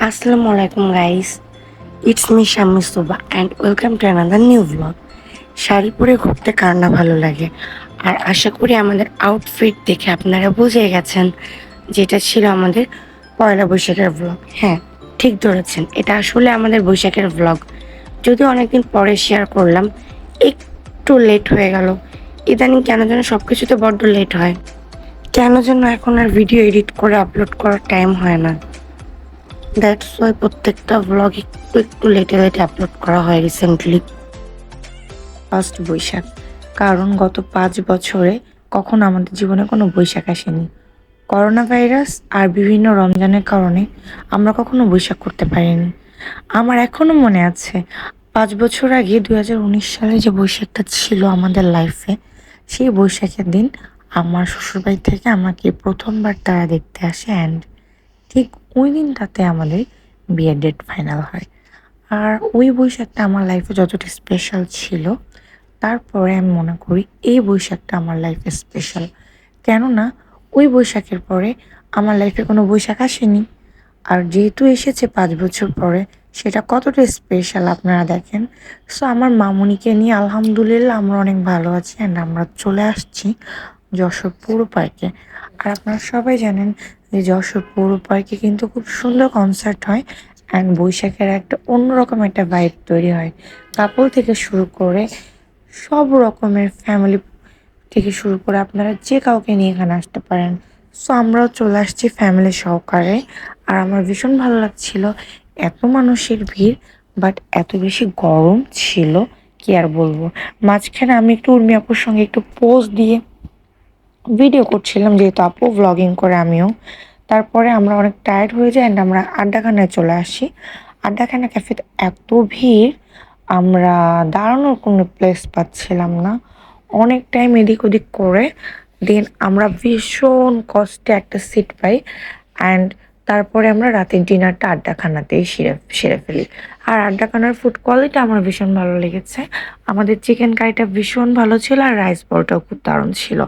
আসসালামু আলাইকুম guys, it's me Shammi Suba and welcome to another new blog. Sari পরে ঘুরতে কার না ভালো লাগে, আর আশা করি আমাদের আউটফিট দেখে আপনারা বুঝে গেছেন যেটা ছিল আমাদের পয়লা বৈশাখের ব্লগ। হ্যাঁ, ঠিক ধরেছেন, এটা আসলে আমাদের বৈশাখের ব্লগ। যদিও অনেকদিন পরে শেয়ার করলাম, একটু লেট হয়ে গেল। ইদানিং কেন যেন সব কিছুতে বড্ড লেট হয়, কেন যেন এখন আর ভিডিও এডিট করে আপলোড করার টাইম হয় না। দ্যাটস ওয়াই প্রত্যেকটা ভ্লগ একটু একটু লেটে লেটে আপলোড করা হয় রিসেন্টলি। ফার্স্ট বৈশাখ, কারণ গত 5 বছরে কখনো আমাদের জীবনে কোনো বৈশাখ আসেনি। করোনা ভাইরাস আর বিভিন্ন রমজানের কারণে আমরা কখনো বৈশাখ করতে পারিনি। আমার এখনো মনে আছে 5 বছর আগে 2019 সালে যে বৈশাখটা ছিল আমাদের লাইফে, সেই বৈশাখের দিন আমার শ্বশুরবাড়ি থেকে আমাকে প্রথমবার তারা দেখতে আসে, অ্যান্ড ঠিক ওই দিনটাতে আমাদের বিয়ের ডেট ফাইনাল হয়। আর ওই বৈশাখটা আমার লাইফে যতটা স্পেশাল ছিল, তারপরে আমি মনে করি এই বৈশাখটা আমার লাইফে স্পেশাল। কেননা ওই বৈশাখের পরে আমার লাইফে কোনো বৈশাখ আসেনি। আর যেহেতু এসেছে 5 বছর পরে, সেটা কতটা স্পেশাল আপনারা দেখেন। সো আমার মামুনিকে নিয়ে আলহামদুলিল্লাহ আমরা অনেক ভালো আছি, অ্যান্ড আমরা চলে আসছি যশোর পৌর পার্কে। আর আপনারা সবাই জানেন যে যশোর পৌর পার্কে কিন্তু খুব সুন্দর কনসার্ট হয়, অ্যান্ড বৈশাখের একটা অন্যরকম একটা ভাইব তৈরি হয়। কাপল থেকে শুরু করে সব রকমের ফ্যামিলি থেকে শুরু করে আপনারা যে কাউকে নিয়ে এখানে আসতে পারেন। সো আমরাও চলে আসছি ফ্যামিলি সহকারে। আর আমার ভীষণ ভালো লাগছিল, এত মানুষের ভিড়, বাট এত বেশি গরম ছিল কি আর বলবো। মাঝখানে আমি একটু উর্মি আপুর সঙ্গে একটু পোজ দিয়ে ভিডিও করছিলাম, যেহেতু আপু ভ্লগিং করে আমিও। তারপরে আমরা অনেক টায়ার্ড হয়ে যাই, অ্যান্ড আমরা আড্ডাখানায় চলে আসি। আড্ডাখানা ক্যাফেতে এত ভিড়, আমরা দাঁড়ানোর কোনো প্লেস পাচ্ছিলাম না। অনেক টাইম এদিক ওদিক করে দেন আমরা ভীষণ কষ্টে একটা সিট পাই, অ্যান্ড তারপরে আমরা রাতের ডিনারটা আড্ডাখানাতেই সেরে ফেলি। আর আড্ডাখানার ফুড কোয়ালিটি আমার ভীষণ ভালো লেগেছে। আমাদের চিকেন কারিটা ভীষণ ভালো ছিল, আর রাইস বলটাও খুব দারুণ ছিল।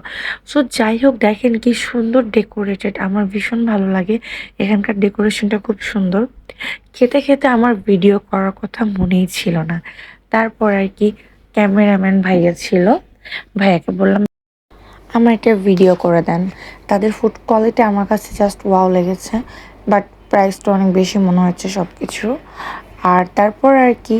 সো যাই হোক, দেখেন কি সুন্দর ডেকোরেটেড, আমার ভীষণ ভালো লাগে। এখানকার ডেকোরেশনটা খুব সুন্দর। খেতে খেতে আমার ভিডিও করার কথা মনেই ছিল না। তারপর আর কি ক্যামেরাম্যান ভাইয়া ছিল, ভাইয়াকে বললাম আমার একটা ভিডিও করে দেন। তাদের ফুড কোয়ালিটি আমার কাছে জাস্ট ওয়াও লেগেছে, বাট প্রাইসটা অনেক বেশি মনে হচ্ছে সব কিছু। আর তারপর আর কি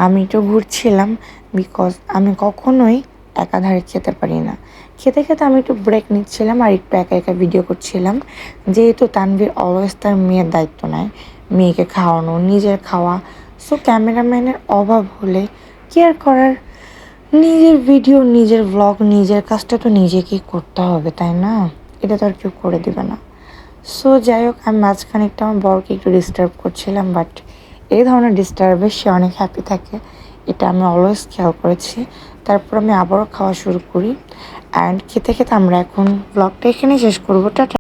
আমি একটু ঘুরছিলাম, বিকজ আমি কখনোই একাধারে খেতে পারি না। খেতে খেতে আমি একটু ব্রেক নিচ্ছিলাম আর একটু একা একা ভিডিও করছিলাম। যেহেতু তানভীর অলওয়েজ তার মেয়ের দায়িত্ব নেয়, মেয়েকে খাওয়ানো, নিজের খাওয়া। সো ক্যামেরাম্যানের অভাব হলে কি আর করার, নিজের ভিডিও, নিজের ভ্লগ, নিজের কাজটা তো নিজেকেই করতে হবে, তাই না? এটা তো আর কেউ করে দেবে না। সো যাই হোক, আমি মাঝখানে একটু আমার বরকে একটু ডিস্টার্ব করছিলাম, বাট এই ধরনের ডিস্টার্বে সে অনেক হ্যাপি থাকে, এটা আমি অলওয়েজ খেয়াল করেছি। তারপর আমি আবারও খাওয়া শুরু করি, অ্যান্ড খেতে খেতে আমরা এখন ব্লগটা এখানেই শেষ করবো। টাটা।